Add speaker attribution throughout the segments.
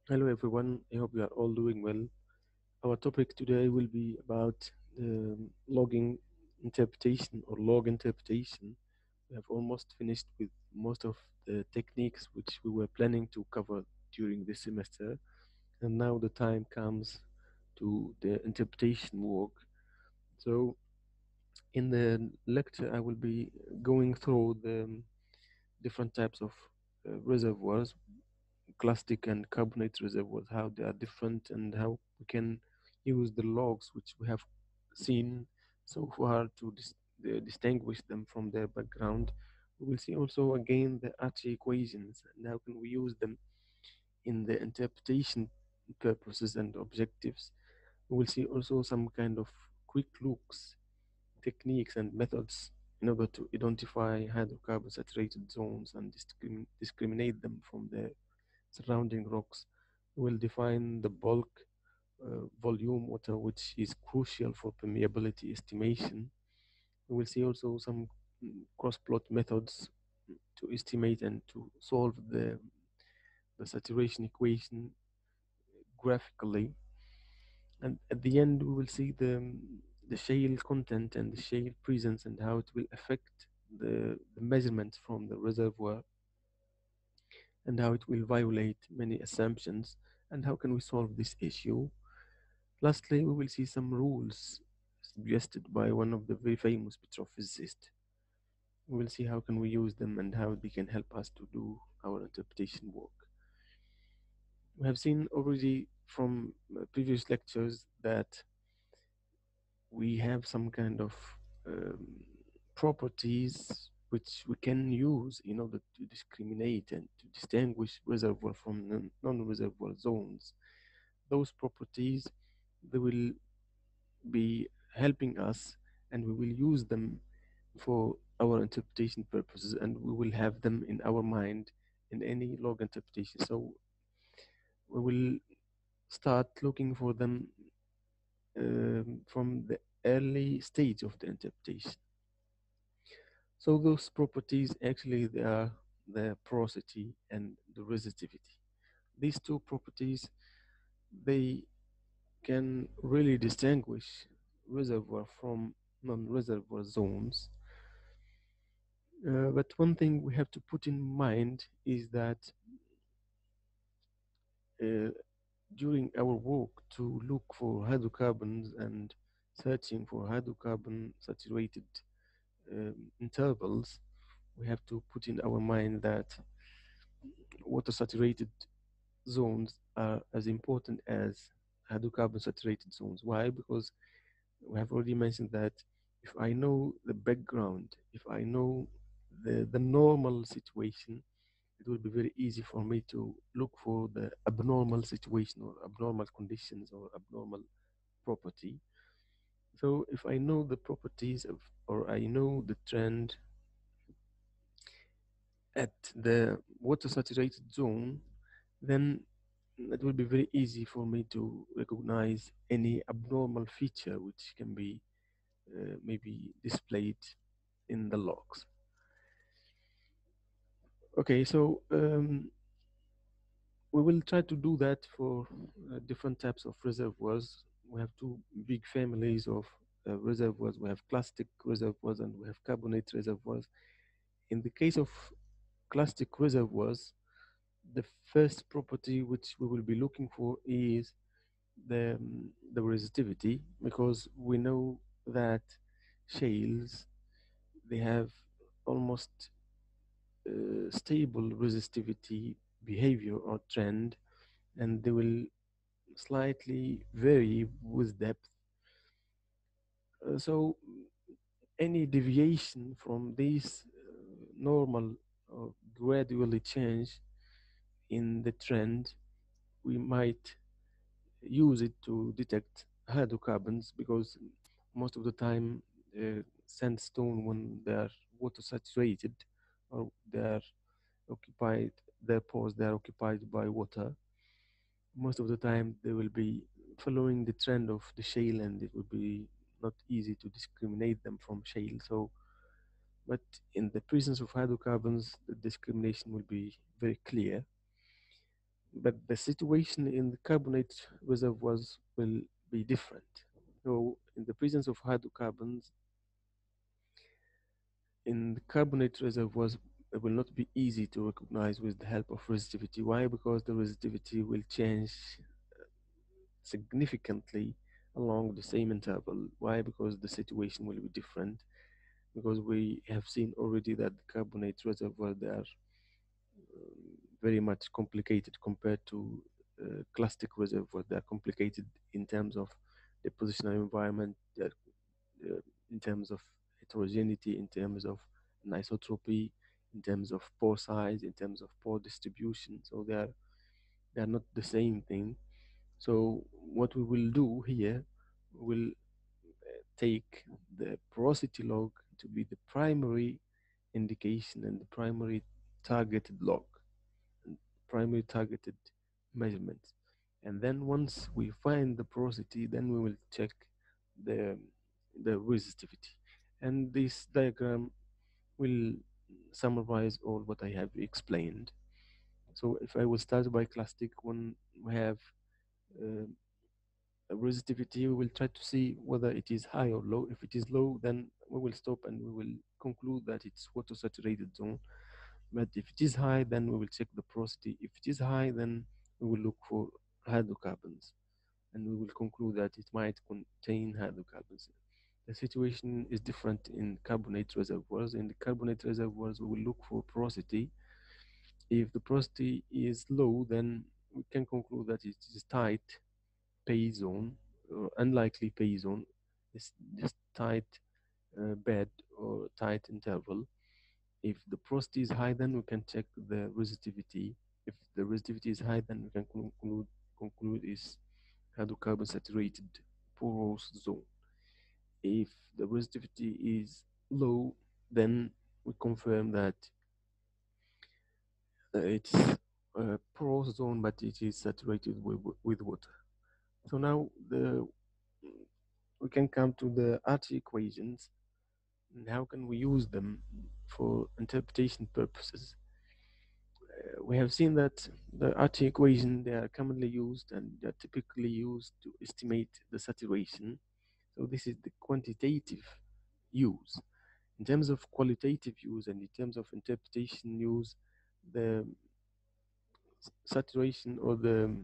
Speaker 1: Hello everyone, I hope you are all doing well. Our topic today will be about logging interpretation or log interpretation. We have almost finished with most of the techniques which we were planning to cover during this semester, and now the time comes to the interpretation work. So, in the lecture, I will be going through the different types of reservoirs, clastic and carbonate reservoirs, how they are different, and how we can use the logs which we have seen so far to distinguish them from their background. We will see also again the Archie equations and how can we use them in the interpretation purposes and objectives. We will see also some kind of quick looks, techniques and methods in order to identify hydrocarbon saturated zones and discriminate them from the surrounding rocks. Will define the bulk volume water, which is crucial for permeability estimation. We will see also some cross plot methods to estimate and to solve the saturation equation graphically. And at the end, we will see the shale content and the shale presence and how it will affect the measurements from the reservoir and how it will violate many assumptions and how can we solve this issue. Lastly, we will see some rules suggested by one of the very famous petrophysicists. We will see how can we use them and how they can help us to do our interpretation work. We have seen already from previous lectures that we have some kind of um, properties which we can use in order to discriminate and to distinguish reservoir from non-reservoir zones. Those properties, they will be helping us and we will use them for our interpretation purposes and we will have them in our mind in any log interpretation. So we will start looking for them from the early stage of the interpretation. So those properties actually they are the porosity and the resistivity. These two properties they can really distinguish reservoir from non-reservoir zones. But one thing we have to put in mind is that uh, during our work to look for hydrocarbons and searching for hydrocarbon saturated intervals, we have to put in our mind that water saturated zones are as important as hydrocarbon saturated zones. Why? Because we have already mentioned that if I know the background, if I know the normal situation, it will be very easy for me to look for the abnormal situation or abnormal conditions or abnormal property. So if I know the properties of, or I know the trend at the water saturated zone, then it will be very easy for me to recognize any abnormal feature which can be maybe displayed in the logs. Okay, so we will try to do that for different types of reservoirs. We have two big families of reservoirs. We have clastic reservoirs and we have carbonate reservoirs. In the case of clastic reservoirs, the first property which we will be looking for is the resistivity, because we know that shales they have almost stable resistivity behavior or trend, and they will slightly vary with depth. So any deviation from this normal or gradually change in the trend, we might use it to detect hydrocarbons, because most of the time sandstone, when they are water saturated or they are occupied, their pores they are occupied by water, most of the time they will be following the trend of the shale and it will be not easy to discriminate them from shale. So but in the presence of hydrocarbons the discrimination will be very clear. but the situation in the carbonate reservoirs will be different. So, in the presence of hydrocarbons in the carbonate reservoirs, it will not be easy to recognize with the help of resistivity. Why? Because the resistivity will change significantly along the same interval. Why? Because the situation will be different. Because we have seen already that the carbonate reservoir they are very much complicated compared to clastic reservoirs. They are complicated in terms of the positional environment, in terms of heterogeneity, in terms of anisotropy, in terms of pore size, in terms of pore distribution. So they are not the same thing. So what we will do here, we will take the porosity log to be the primary indication and the primary targeted log, and primary targeted measurements. And then once we find the porosity, then we will check the the resistivity. And this diagram will summarize all what I have explained. So if I will start by clastic, when we have uh, a resistivity, we will try to see whether it is high or low. If it is low, then we will stop and we will conclude that it's water saturated zone. But if it is high, then we will check the porosity. If it is high, then we will look for hydrocarbons and we will conclude that it might contain hydrocarbons. The situation is different in carbonate reservoirs. In the carbonate reservoirs, we will look for porosity. If the porosity is low, then we can conclude that it is tight pay zone or unlikely pay zone. It's just tight bed or tight interval. If the porosity is high, then we can check the resistivity. If the resistivity is high, then we can conclude is hydrocarbon saturated porous zone. If the resistivity is low, then we confirm that it's a porous zone, but it is saturated with water. So now we can come to the RT equations and how can we use them for interpretation purposes. We have seen that the RT equation they are commonly used and they are typically used to estimate the saturation. So this is the quantitative use. In terms of qualitative use and in terms of interpretation use, the saturation or the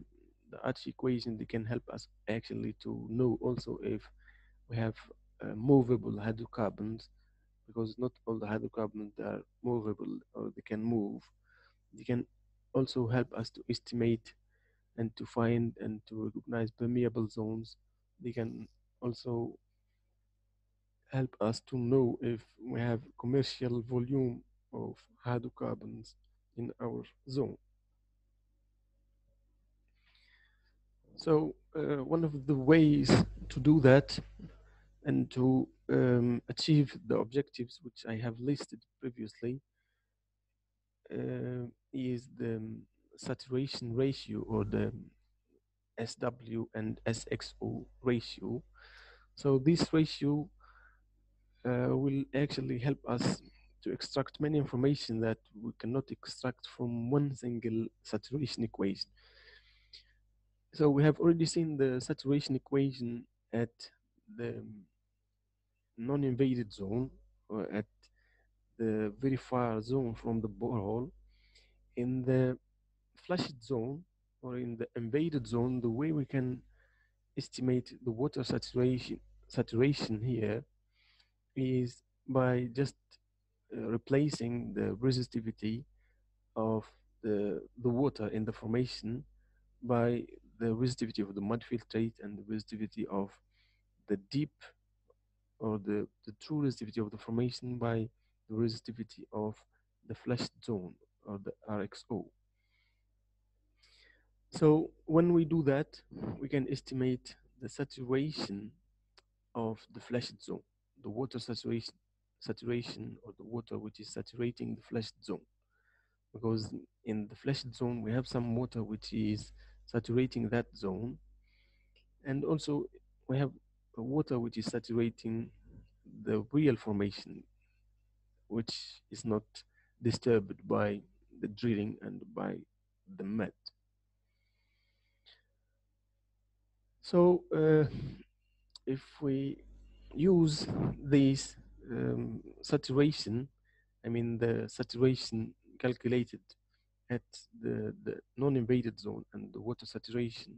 Speaker 1: Archie equation they can help us actually to know also if we have movable hydrocarbons, because not all the hydrocarbons are movable or they can move. They can also help us to estimate and to find and to recognize permeable zones. They can also help us to know if we have commercial volume of hydrocarbons in our zone. So one of the ways to do that and to achieve the objectives which I have listed previously is the saturation ratio or the SW and SXO ratio. So this ratio will actually help us to extract many information that we cannot extract from one single saturation equation. So we have already seen the saturation equation at the non-invaded zone or at the very far zone from the borehole. In the flushed zone or in the invaded zone, the way we can estimate the water saturation here is by just replacing the resistivity of the water in the formation by the resistivity of the mud filtrate and the resistivity of the deep or the true resistivity of the formation by the resistivity of the flushed zone or the RXO. So when we do that, we can estimate the saturation of the flushed zone, the water saturation or the water which is saturating the flushed zone. Because in the flushed zone, we have some water which is saturating that zone. And also we have water which is saturating the real formation, which is not disturbed by the drilling and by the mud. So if we use these saturation, I mean the saturation calculated at the non-invaded zone and the water saturation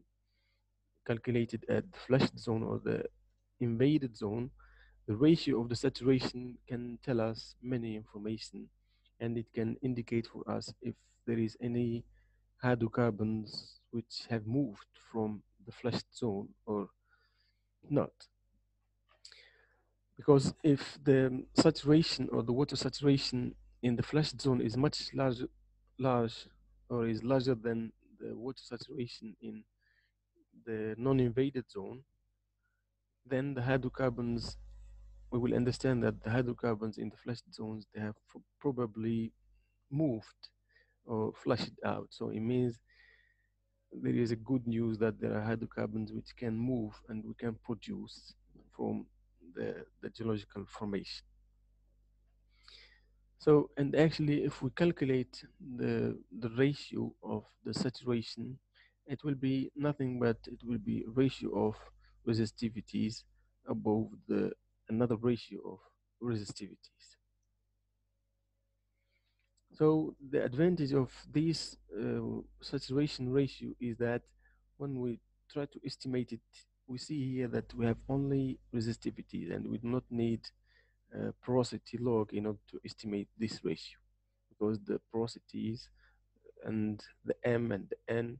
Speaker 1: calculated at the flushed zone or the invaded zone, the ratio of the saturation can tell us many information, and it can indicate for us if there is any hydrocarbons which have moved from the flushed zone or not. Because if the saturation or the water saturation in the flushed zone is much large or is larger than the water saturation in the non-invaded zone, then the hydrocarbons, we will understand that the hydrocarbons in the flushed zones, they have probably moved or flushed out. So it means there is a good news that there are hydrocarbons which can move and we can produce from the geological formation. So, and actually, if we calculate the ratio of the saturation, it will be nothing but it will be a ratio of resistivities above the another ratio of resistivities. So the advantage of this saturation ratio is that when we try to estimate it, we see here that we have only resistivities and we do not need porosity log in order to estimate this ratio, because the porosities and the M and the N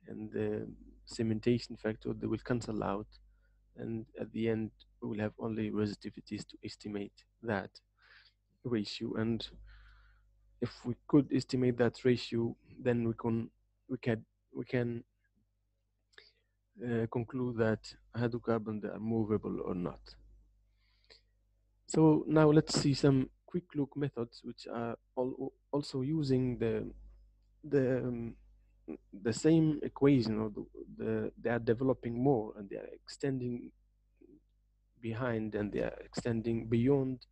Speaker 1: and the cementation factor, they will cancel out, and at the end we will have only resistivities to estimate that ratio. And if we could estimate that ratio, then we can we can conclude that hydrocarbons are movable or not. So now let's see some quick look methods which are also using the um, the same equation, or they are developing more and they are extending behind and they are extending beyond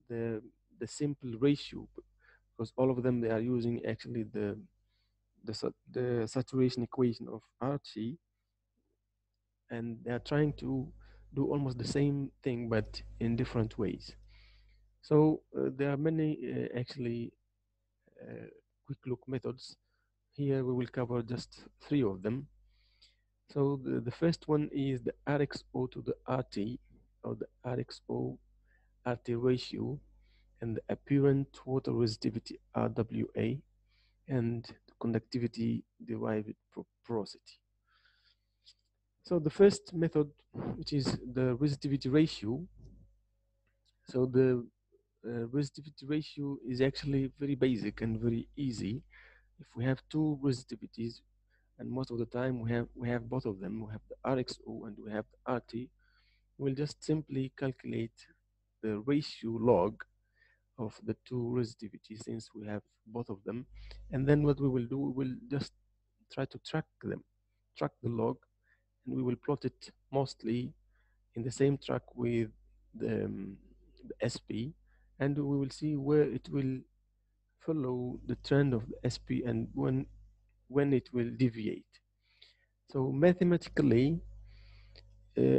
Speaker 1: the the simple ratio, because all of them they are using actually the saturation equation of Archie, and they are trying to do almost the same thing but in different ways. So there are many actually quick look methods. Here we will cover just three of them. So the first one is the RXO to the RT, or the RXO RT ratio, and the apparent water resistivity RWA, and the conductivity derived porosity. So the first method, which is the resistivity ratio. So the resistivity ratio is actually very basic and very easy. If we have two resistivities, and most of the time we have both of them, we have the RXO and we have the RT, we'll just simply calculate the ratio log of the two resistivities since we have both of them. And then what we will do, we will just try to track the log, and we will plot it mostly in the same track with the SP, and we will see where it will follow the trend of the SP and when it will deviate. So mathematically,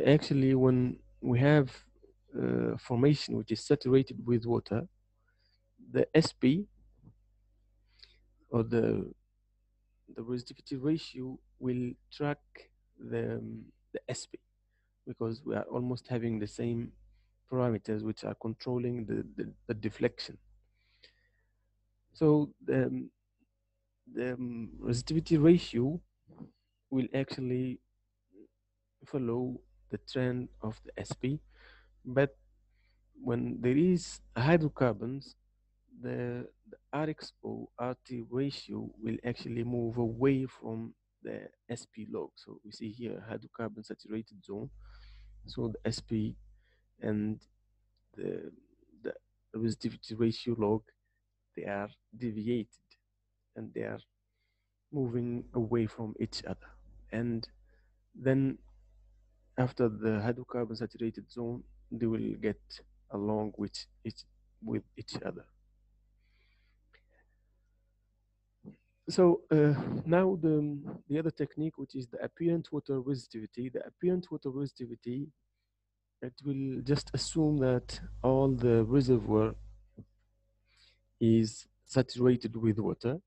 Speaker 1: actually, when we have formation which is saturated with water, the SP, or the resistivity ratio, will track the SP, because we are almost having the same parameters which are controlling the deflection. So the resistivity ratio will actually follow the trend of the SP, but when there is hydrocarbons, the RXO RT ratio will actually move away from the SP log. So we see here hydrocarbon saturated zone. So the SP and the the resistivity ratio log, they are deviated and they are moving away from each other. And then after the hydrocarbon saturated zone, they will get along with each other. So now the other technique, which is the apparent water resistivity. The apparent water resistivity, it will just assume that all the reservoir is saturated with water.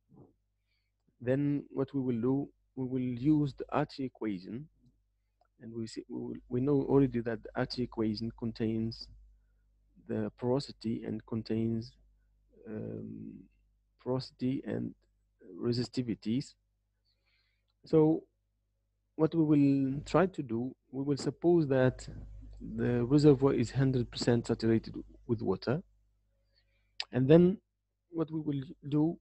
Speaker 1: Then what we will do, we will use the Archie equation, and we know already that the Archie equation contains the porosity and contains um, porosity and resistivities. So what we will try to do, we will suppose that the reservoir is 100% saturated with water, and then what we will do,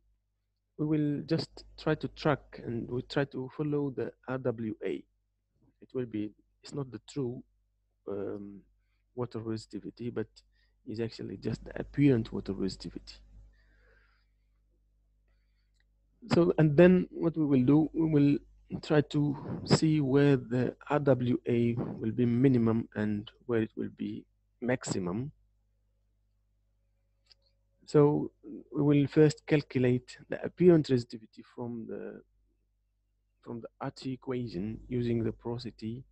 Speaker 1: we will just try to track and we try to follow the RWA. It will be, it's not the true um, water resistivity, but is actually just the apparent water resistivity. So, and then what we will do, we will try to see where the RWA will be minimum and where it will be maximum. So we will first calculate the apparent resistivity from the Archie equation using the porosity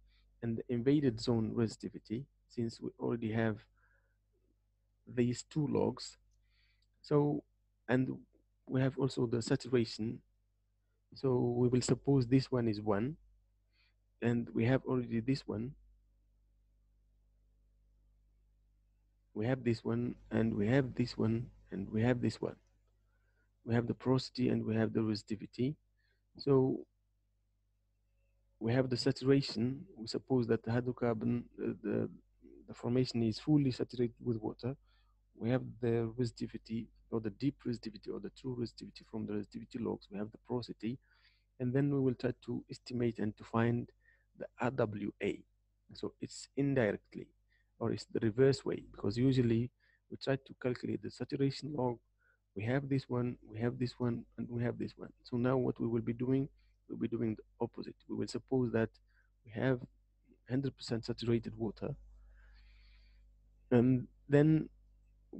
Speaker 1: and the invaded zone resistivity, since we already have these two logs. So, and we have also the saturation. So we will suppose this one is 1, and we have already this one. We have this one, and we have this one, and we have this one. We have the porosity and we have the resistivity. So we have the saturation. We suppose that the hydrocarbon, the formation is fully saturated with water. We have the resistivity or the deep resistivity or the true resistivity from the resistivity logs. We have the porosity, and then we will try to estimate and to find the RWA. So it's indirectly, or it's the reverse way, because usually we try to calculate the saturation log. We have this one, we have this one, and we have this one. So now what we will be doing, we'll be doing the opposite. We will suppose that we have 100% saturated water, and then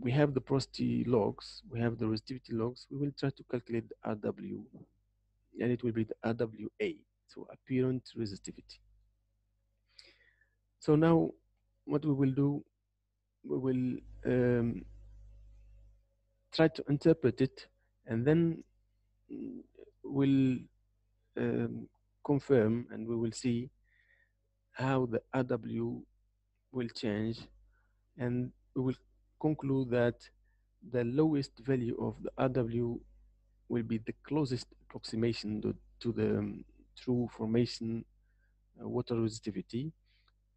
Speaker 1: we have the porosity logs, we have the resistivity logs. We will try to calculate the RW, and it will be the RWA, so apparent resistivity. So now what we will do, we will try to interpret it, and then we'll um, confirm, and we will see how the RW will change, and we will conclude that the lowest value of the RW will be the closest approximation to the true formation water resistivity,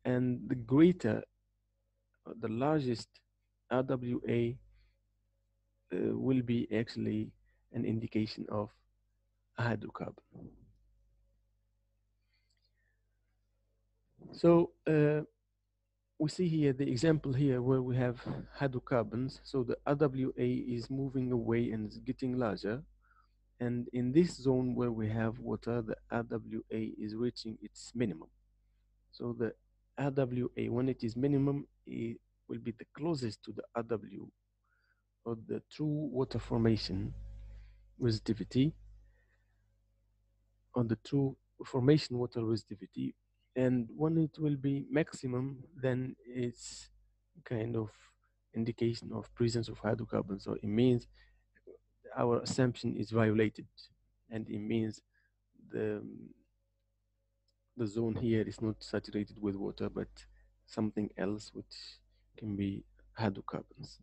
Speaker 1: and the greater, the largest RWA will be actually an indication of a hydrocarbon. So we see here the example here where we have hydrocarbons. So the RWA is moving away and is getting larger. And in this zone where we have water, the RWA is reaching its minimum. So the RWA, when it is minimum, it will be the closest to the RW, or the true water formation resistivity, on the true formation water resistivity. And when it will be maximum, then it's kind of indication of presence of hydrocarbons. So it means our assumption is violated, and it means the the zone here is not saturated with water, but something else, which can be hydrocarbons.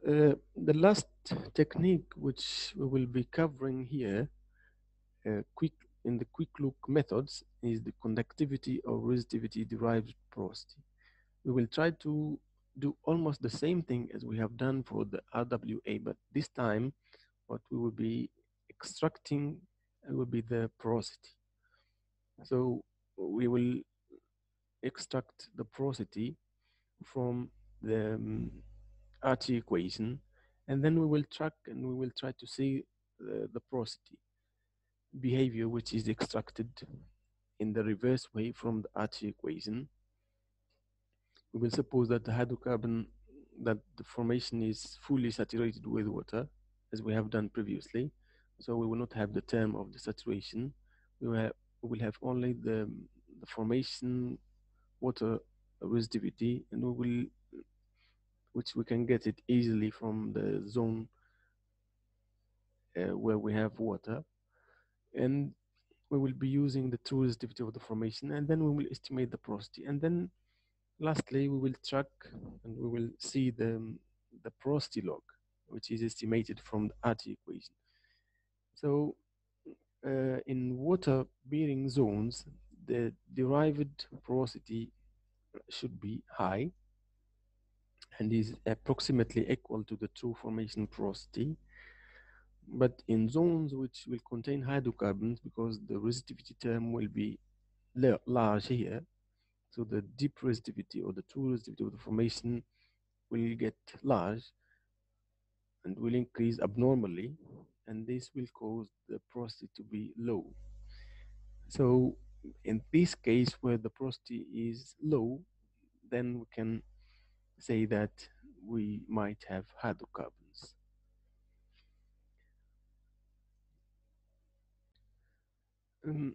Speaker 1: The last technique which we will be covering here, quick in the quick look methods, is the conductivity or resistivity derived porosity. We will try to do almost the same thing as we have done for the RWA, but this time what we will be extracting will be the porosity. So we will extract the porosity from the Archie equation, and then we will track and we will try to see the porosity behavior which is extracted in the reverse way from the Archie equation. We will suppose that the hydrocarbon, that the formation is fully saturated with water, as we have done previously. So we will not have the term of the saturation. We will have only the formation water resistivity, and we will, which we can get it easily from the zone where we have water. And we will be using the true resistivity of the formation, and then we will estimate the porosity. And then lastly, we will track and we will see the porosity log, which is estimated from the RT equation. So in water-bearing zones, the derived porosity should be high and is approximately equal to the true formation porosity. But in zones which will contain hydrocarbons, because the resistivity term will be large here, so the deep resistivity or the true resistivity of the formation will get large and will increase abnormally, and this will cause the porosity to be low. So in this case, where the porosity is low, then we can say that we might have hydrocarbons.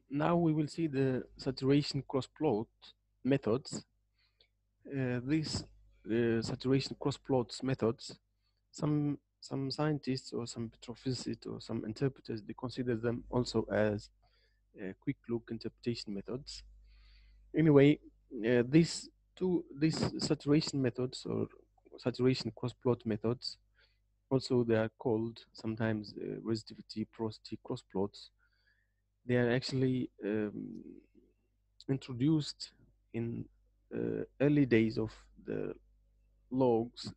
Speaker 1: Now we will see the saturation cross-plot methods. These saturation cross-plots methods, some scientists or some petrophysicists or some interpreters, they consider them also as quick look interpretation methods. Anyway, these saturation methods or saturation cross-plot methods, also they are called sometimes resistivity porosity cross-plots. They are actually introduced in early days of the logs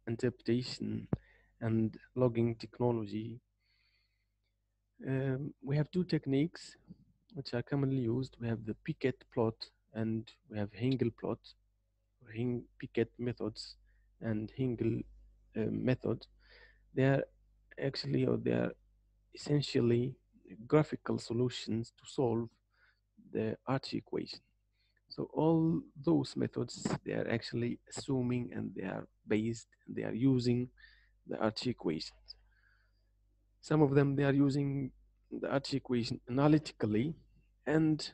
Speaker 1: interpretation and logging technology. We have two techniques which are commonly used. We have the Piquet plot and we have Hengel plot, Piquet methods and Hengel method. They are actually, or they are essentially graphical solutions to solve the Archie equation. So all those methods, they are actually assuming and they are based and they are using the Archie equations. Some of them, they are using the Archie equation analytically, and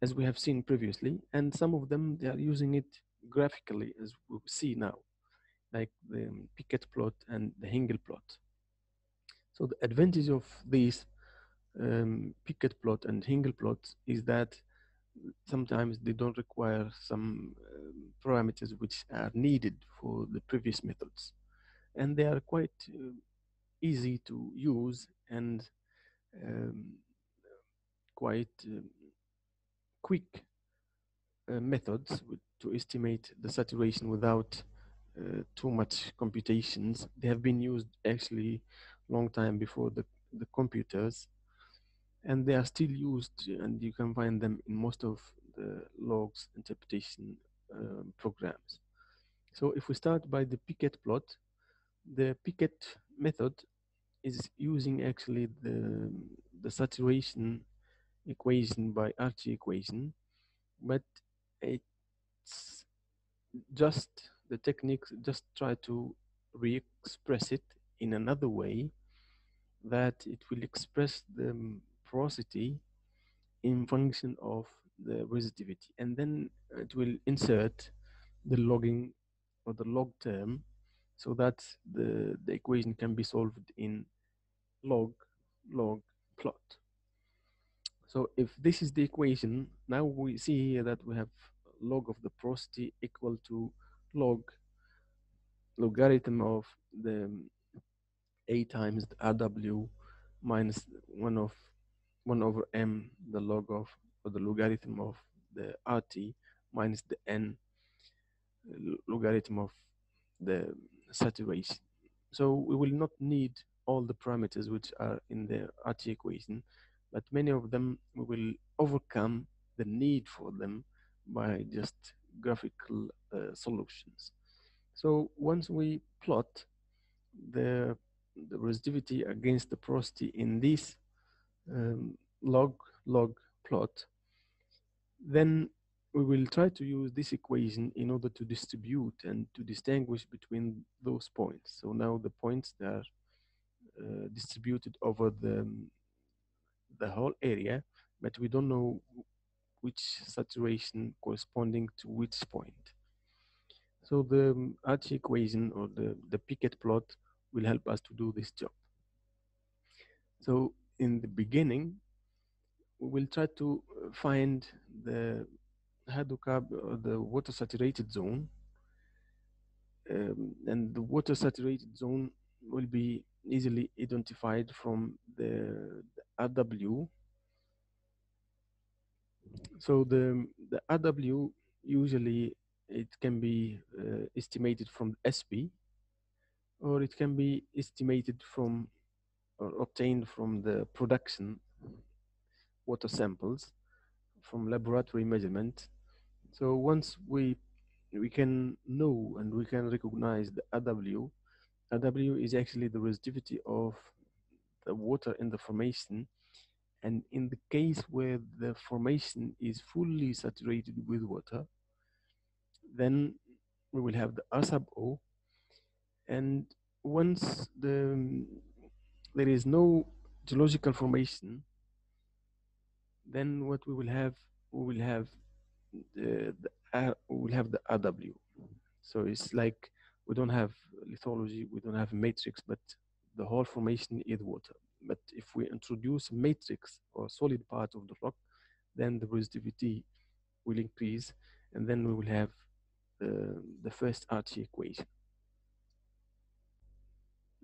Speaker 1: as we have seen previously, and some of them, they are using it graphically, as we see now, like the Piquet plot and the Hengel plot. So the advantage of these Piquet plot and Hengel plot is that sometimes they don't require some parameters which are needed for the previous methods, and they are quite easy to use and um, quite quick methods to estimate the saturation without too much computations. They have been used actually long time before the computers, and they are still used, and you can find them in most of the logs interpretation programs. So if we start by the Piquet plot, the Piquet method is using actually the saturation equation by Archie equation, but it's just the techniques just try to re-express it in another way, that it will express the porosity in function of the resistivity, and then it will insert the logging or the log term, so that the equation can be solved in log plot. So if this is the equation, now we see here that we have log of the porosity equal to logarithm of the A times the RW minus 1 over M, the log of, or the logarithm of the RT minus the N, logarithm of the saturation. So we will not need all the parameters which are in the RT equation, but many of them we will overcome the need for them by just graphical solutions. So once we plot the resistivity against the porosity in this log plot, then we will try to use this equation in order to distribute and to distinguish between those points. So now the points that are distributed over the whole area, but we don't know which saturation corresponding to which point. So the Archie equation or the Pickett plot will help us to do this job. So in the beginning, we will try to find the hydrocarbon or the water saturated zone, and the water saturated zone will be easily identified from the RW. So the RW usually it can be estimated from SB, or it can be estimated from or obtained from the production water samples from laboratory measurement. So once we can know and we can recognize the RW, RW is actually the resistivity of the water in the formation. And in the case where the formation is fully saturated with water, then we will have the R sub O. And once there is no geological formation, then what we will have we will have the RW. So it's like we don't have lithology, we don't have matrix, but the whole formation is water. But if we introduce matrix or solid part of the rock, then the resistivity will increase, and then we will have the first Archie equation.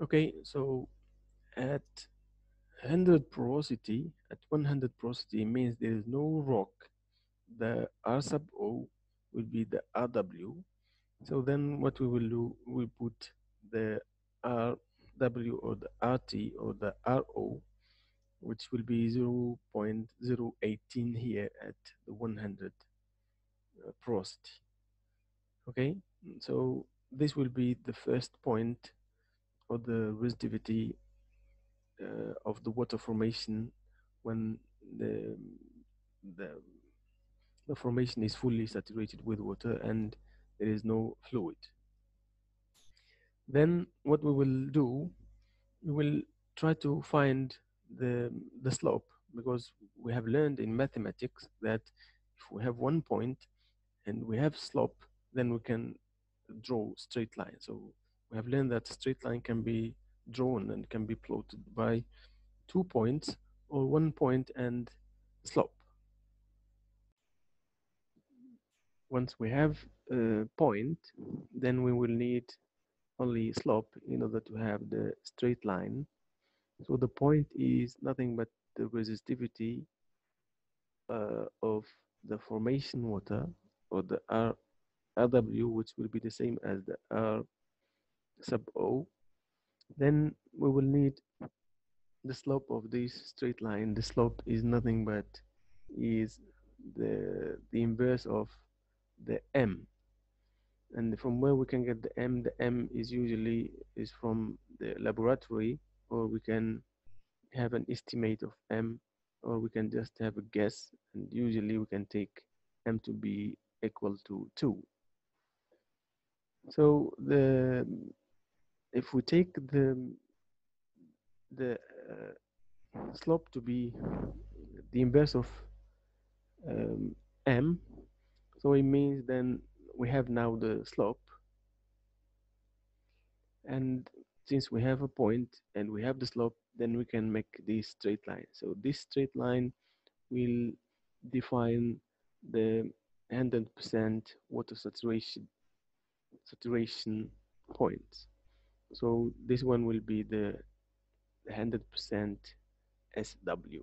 Speaker 1: Okay, so at 100 porosity, at 100 porosity means there is no rock. The R sub O will be the RW. So then what we will do, we put the RW or the RT or the RO, which will be 0.018 here at the 100 porosity. Okay, so this will be the first point of the resistivity of the water formation when the the formation is fully saturated with water and there is no fluid. Then what we will do, we will try to find the slope, because we have learned in mathematics that if we have one point and we have slope, then we can draw straight line. So we have learned that straight line can be drawn and can be plotted by 2 points or 1 point and slope. Once we have a point, then we will need only slope in order to have the straight line. So the point is nothing but the resistivity of the formation water, or the RW, which will be the same as the R sub O. Then we will need the slope of this straight line. The slope is nothing but is the inverse of the M. And from where we can get the M is usually is from the laboratory, or we can have an estimate of M, or we can just have a guess, and usually we can take M to be equal to 2. So if we take the slope to be the inverse of M, so it means then we have now the slope, and since we have a point and we have the slope, then we can make this straight line. So this straight line will define the 100% water saturation points. So this one will be the 100% SW.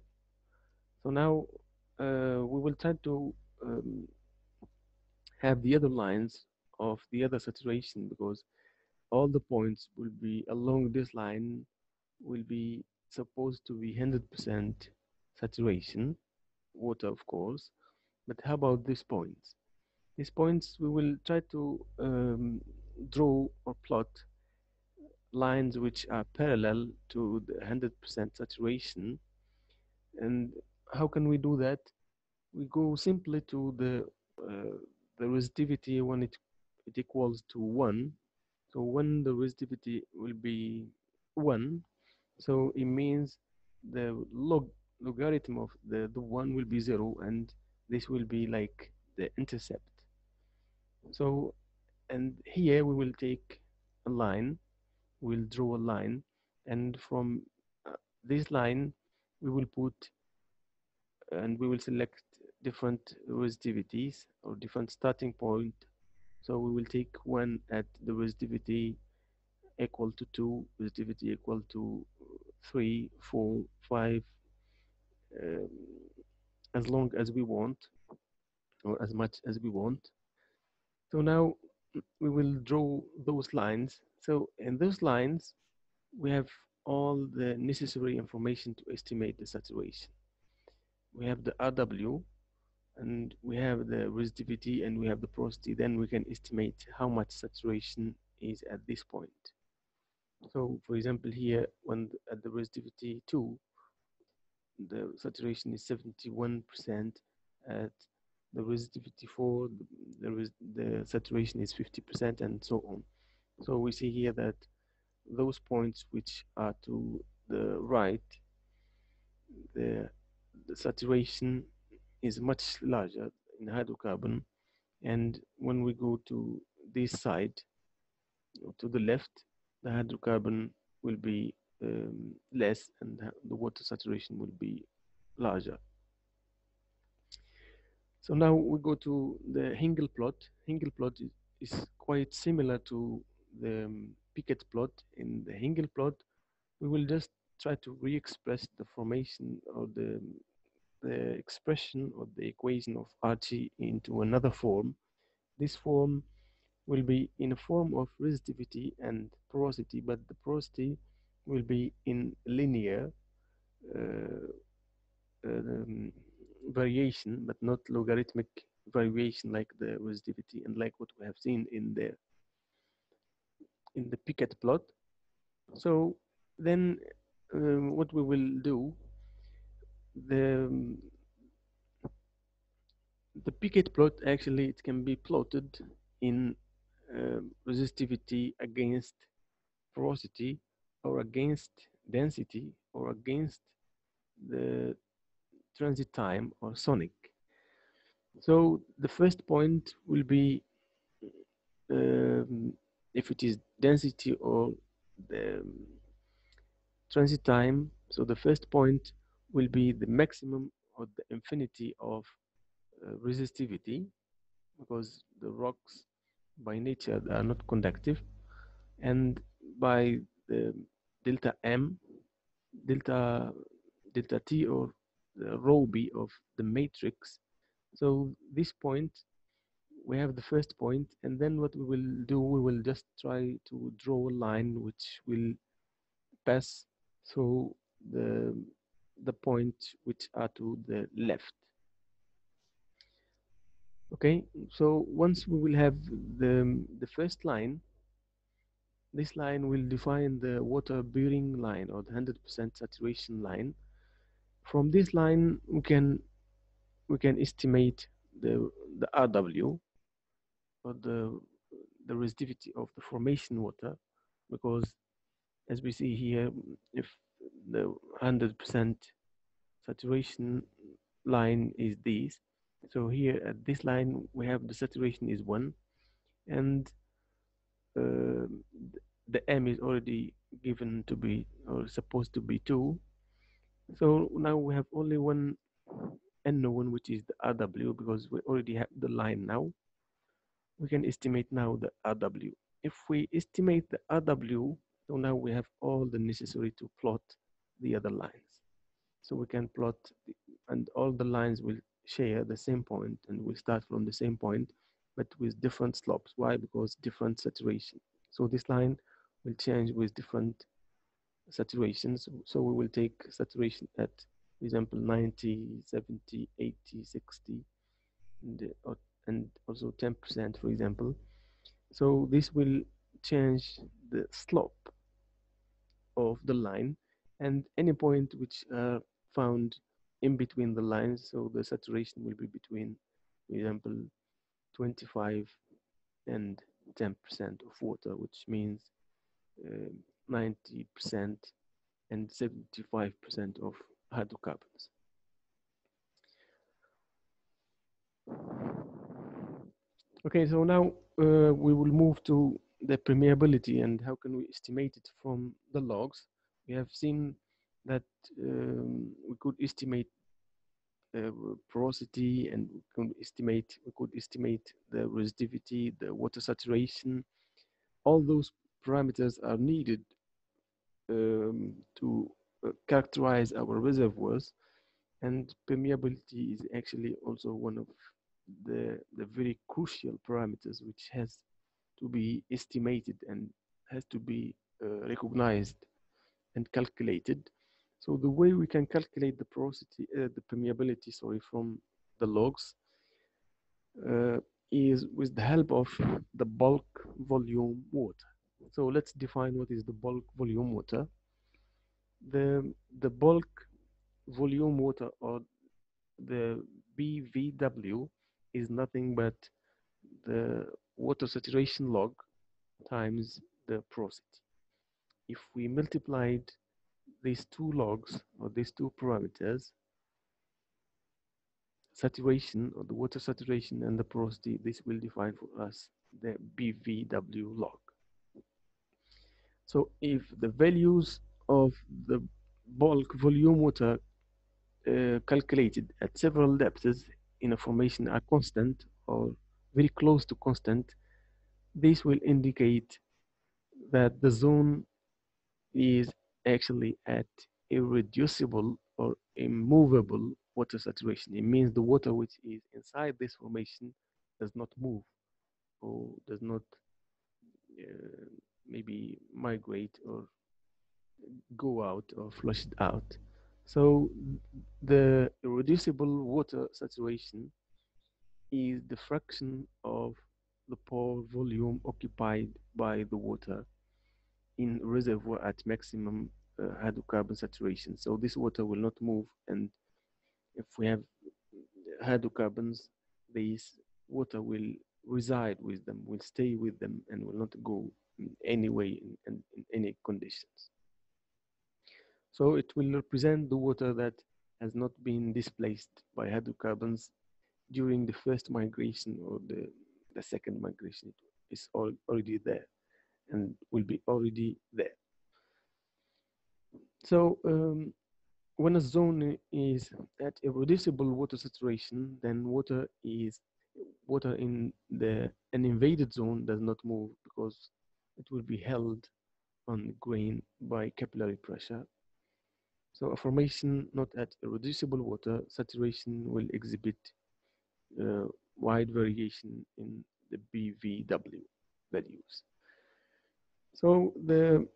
Speaker 1: So now we will try to have the other lines of the other saturation, because all the points will be along this line will be supposed to be 100% saturation, water of course. But how about these points? These points we will try to draw or plot lines which are parallel to the 100% saturation. And how can we do that? We go simply to the resistivity when it equals to 1. So when the resistivity will be 1, So it means the logarithm of the one will be 0, and this will be like the intercept. So, and here we will take a line, we'll draw a line, and from this line we will put and we will select different resistivities or different starting point. So we will take one at the resistivity equal to 2, resistivity equal to 3, 4, 5, um, as long as we want or as much as we want. So now we will draw those lines. So in those lines, we have all the necessary information to estimate the saturation. We have the RW, and we have the resistivity, and we have the porosity. Then we can estimate how much saturation is at this point. So for example, here, when at the resistivity 2, the saturation is 71%. At the resistivity 4, the saturation is 50%, and so on. So we see here that those points which are to the right, the, the saturation is much larger in hydrocarbon. And when we go to this side, to the left, the hydrocarbon will be less, and the water saturation will be larger. So now we go to the Hingle plot. Hingle plot is quite similar to the Pickett plot. In the Hingle plot, we will just try to re-express the formation or the expression or the equation of RT into another form. This form will be in a form of resistivity and porosity, but the porosity will be in linear uh, um, variation, but not logarithmic variation like the resistivity and like what we have seen in the Pickett plot. So then what we will do, the the Pickett plot, actually it can be plotted in resistivity against porosity or against density or against the transit time or sonic. So the first point will be if it is density or the transit time. So the first point will be the maximum or the infinity of resistivity, because the rocks by nature are not conductive, and by the delta m, delta delta t, or the rho b of the matrix. So this point, we have the first point, and then what we will do, we will just try to draw a line which will pass through the point which are to the left. Okay, so once we will have the first line, this line will define the water bearing line or the 100% saturation line. From this line, we can estimate the RW, or the resistivity of the formation water, because as we see here, if the 100% saturation line is this, so here at this line we have the saturation is 1, and uh, the m is already given to be or supposed to be 2. So now we have only one unknown, which is the RW, because we already have the line now. We can estimate now the RW. If we estimate the RW, so now we have all the necessary to plot the other lines. So we can plot, and all the lines will share the same point and will start from the same point, but with different slopes. Why? Because different saturation. So this line will change with different saturations. So we will take saturation at, for example, 90, 70, 80, 60, and also 10%, for example. So this will change the slope of the line, and any point which are found in between the lines, so the saturation will be between, for example, 25 and 10% of water, which means 90%, and 75% of hydrocarbons. Okay, so now we will move to the permeability and how can we estimate it from the logs. We have seen that we could estimate porosity, and we could estimate the resistivity, the water saturation. All those parameters are needed to characterize our reservoirs, and permeability is actually also one of the very crucial parameters which has to be estimated and has to be recognized and calculated. So the way we can calculate the porosity, the permeability, sorry, from the logs uh, is with the help of the bulk volume water. So let's define what is the bulk volume water. The bulk volume water, or the BVW, is nothing but the water saturation log times the porosity. If we multiplied these two logs, or these two parameters, saturation, or the water saturation, and the porosity, this will define for us the BVW log. So if the values of the bulk volume water calculated at several depths in a formation are constant or very close to constant, this will indicate that the zone is actually at irreducible or immovable water saturation. It means the water which is inside this formation does not move, or does not maybe migrate or go out or flush it out. So the irreducible water saturation is the fraction of the pore volume occupied by the water in reservoir at maximum hydrocarbon saturation. So this water will not move, and if we have hydrocarbons, this water will reside with them, will stay with them, and will not go in any way in any conditions. So it will represent the water that has not been displaced by hydrocarbons during the first migration or the second migration. It is already there and will be already there. So when a zone is at irreducible water saturation, then water in an invaded zone does not move, because it will be held on grain by capillary pressure. So a formation not at irreducible water saturation will exhibit wide variation in the BVW values. So the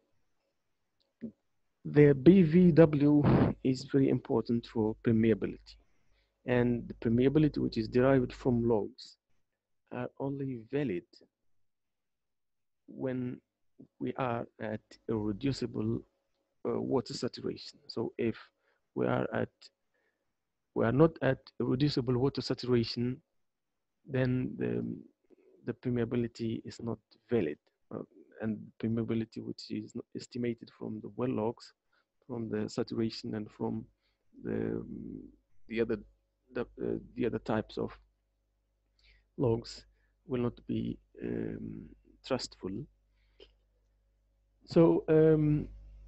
Speaker 1: BVW is very important for permeability, and the permeability which is derived from logs are only valid when we are at irreducible water saturation. So if we are not at irreducible water saturation, then the permeability is not valid. And permeability which is estimated from the well logs, from the saturation, and from the the other the other types of logs will not be trustful. So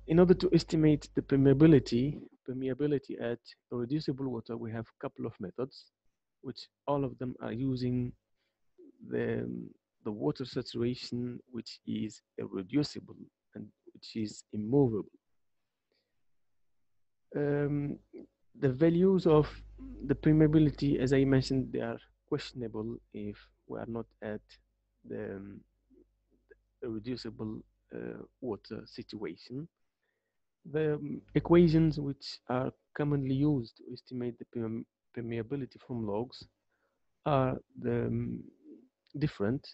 Speaker 1: in order to estimate the permeability at irreducible water, we have a couple of methods, which all of them are using the, the water saturation which is irreducible and which is immovable. The values of the permeability, as I mentioned, they are questionable if we are not at the irreducible water situation. The equations which are commonly used to estimate the permeability from logs are different.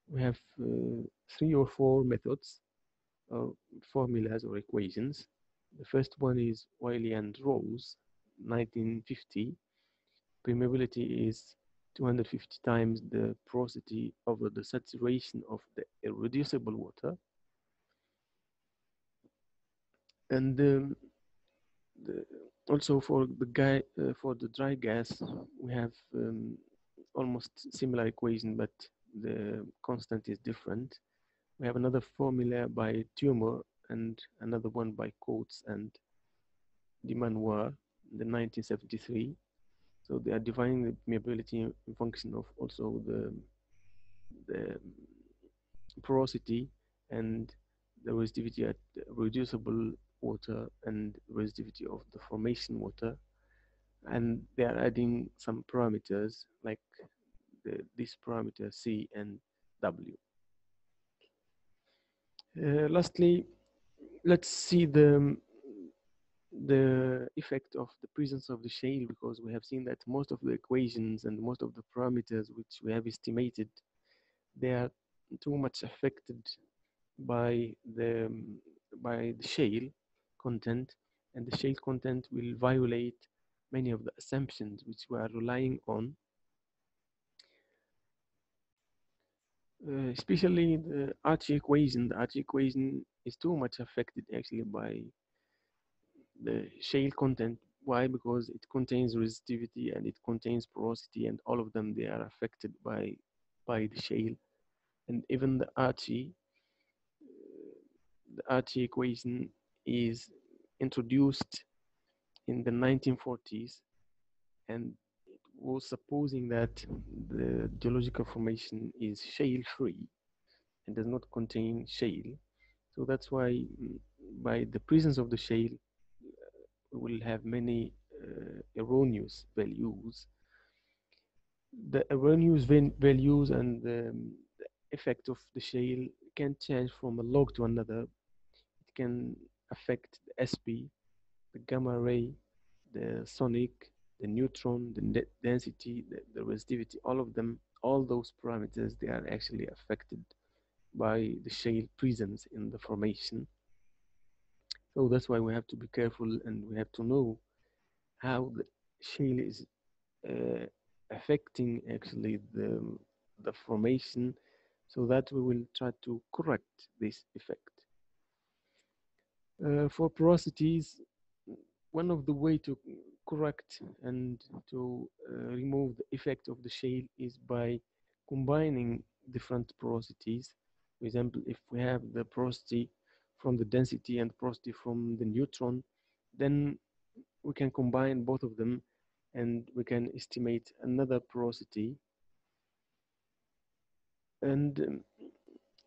Speaker 1: We have 3 or 4 methods, formulas or equations. The first one is Wiley and Rose, 1950. Permeability is 250 times the porosity over the saturation of the irreducible water. And the, also for the dry gas, we have almost similar equation, but the constant is different. We have another formula by Tumor and another one by Coates and de Manoir in the 1973. So they are defining the permeability in function of also the porosity and the resistivity at reducible water and resistivity of the formation water. And they are adding some parameters like this parameter C and W. Lastly, let's see the effect of the presence of the shale, because we have seen that most of the equations and most of the parameters which we have estimated, they are too much affected by the shale content, and the shale content will violate many of the assumptions which we are relying on, especially the Archie equation. The Archie equation is too much affected actually by the shale content. Why? Because it contains resistivity and it contains porosity, and all of them, they are affected by the shale. And even the Archie equation is introduced in the 1940s, and it was supposing that the geological formation is shale free and does not contain shale. So that's why by the presence of the shale, we will have many erroneous values. The erroneous values and the effect of the shale can change from a log to another. It can affect the SP, the gamma ray, the sonic, the neutron, the net density, the resistivity, all of them, all those parameters, they are actually affected by the shale presence in the formation. So that's why we have to be careful, and we have to know how the shale is uh, affecting actually the formation, so that we will try to correct this effect. For porosities, one of the way to correct and to remove the effect of the shale is by combining different porosities. For example, if we have the porosity from the density and porosity from the neutron, then we can combine both of them and we can estimate another porosity. And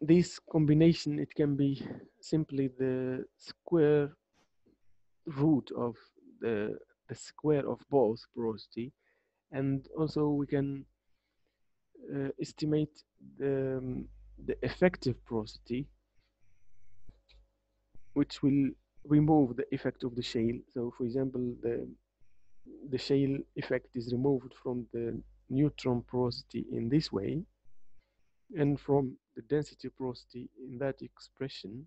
Speaker 1: this combination, it can be simply the square root of the, the square of both porosity, and also we can estimate the effective porosity, which will remove the effect of the shale. So for example, the shale effect is removed from the neutron porosity in this way, and from the density porosity in that expression,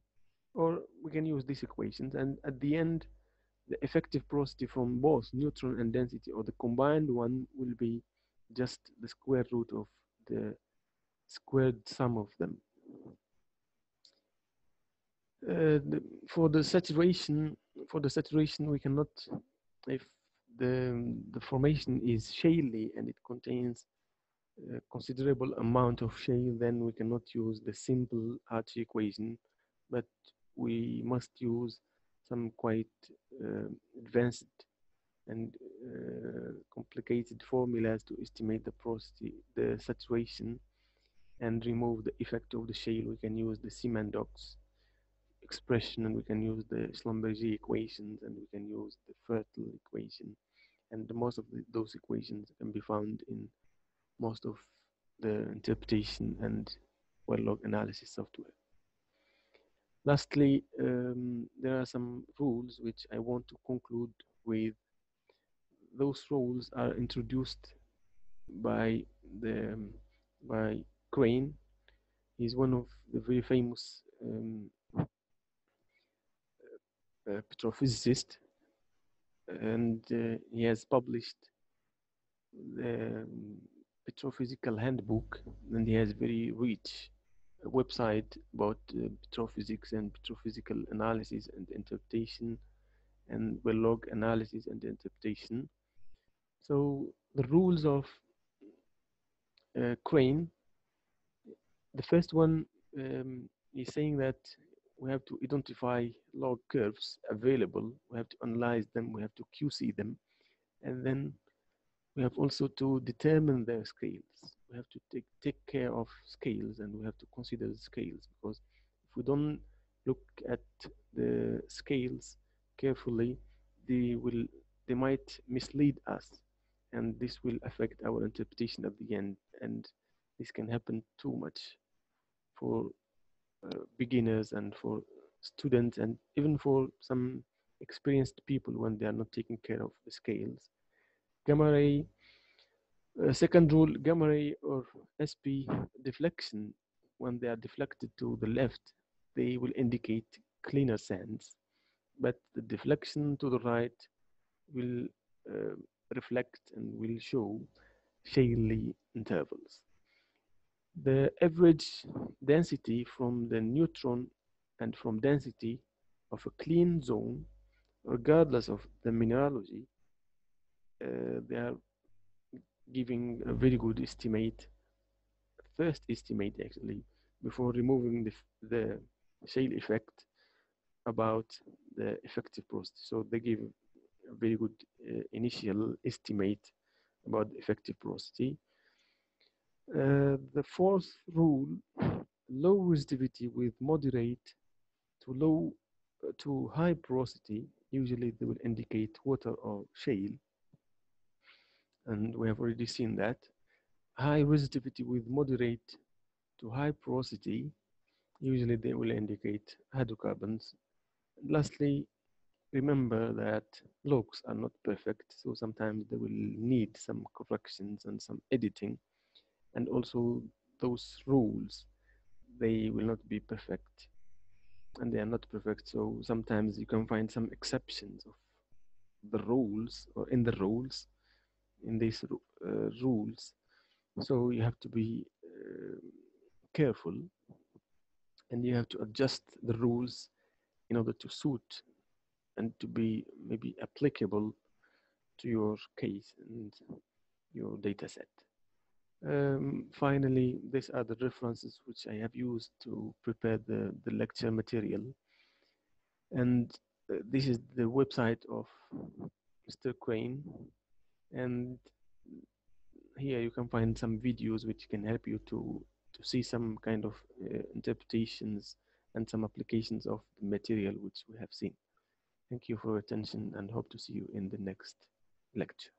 Speaker 1: or we can use these equations, and at the end, the effective porosity from both neutron and density, or the combined one, will be just the square root of the squared sum of them. For the saturation, we cannot, if the formation is shaly and it contains a considerable amount of shale, then we cannot use the simple Archie equation, but we must use some quite advanced and complicated formulas to estimate the porosity, the saturation, and remove the effect of the shale. We can use the Simon-Docks expression, and we can use the Schlumberger equations, and we can use the Fertile equation. And most of those equations can be found in most of the interpretation and well log analysis software. Lastly, there are some rules which I want to conclude with. Those rules are introduced by by Crane. He's one of the very famous petrophysicists, and he has published the Petrophysical Handbook, and he has very rich a website about petrophysics and petrophysical analysis and interpretation, and well log analysis and interpretation. So the rules of Crane, the first one is saying that we have to identify log curves available, we have to analyze them, we have to QC them, and then we have also to determine their scales. We have to take care of scales, and we have to consider the scales, because if we don't look at the scales carefully, they will they might mislead us, and this will affect our interpretation at the end. And this can happen too much for beginners and for students, and even for some experienced people when they are not taking care of the scales. Gamma ray Second rule, gamma ray or SP deflection, when they are deflected to the left, they will indicate cleaner sands, but the deflection to the right will uh, reflect and will show shaly intervals. The average density from the neutron and from density of a clean zone, regardless of the mineralogy, they are giving a very good estimate, first estimate actually, before removing the shale effect, about the effective porosity. So they give a very good initial estimate about the effective porosity. The fourth rule, low resistivity with moderate to low to high porosity, usually they will indicate water or shale, and we have already seen that. High resistivity with moderate to high porosity, usually they will indicate hydrocarbons. And lastly, remember that logs are not perfect, so sometimes they will need some corrections and some editing, and also those rules, they will not be perfect, and they are not perfect, so sometimes you can find some exceptions of the rules, or in the rules, in these rules. So you have to be careful, and you have to adjust the rules in order to suit and to be maybe applicable to your case and your data set. Finally, these are the references which I have used to prepare the lecture material. And this is the website of Mr. Crane. And here you can find some videos which can help you to see some kind of interpretations and some applications of the material which we have seen. Thank you for your attention, and hope to see you in the next lecture.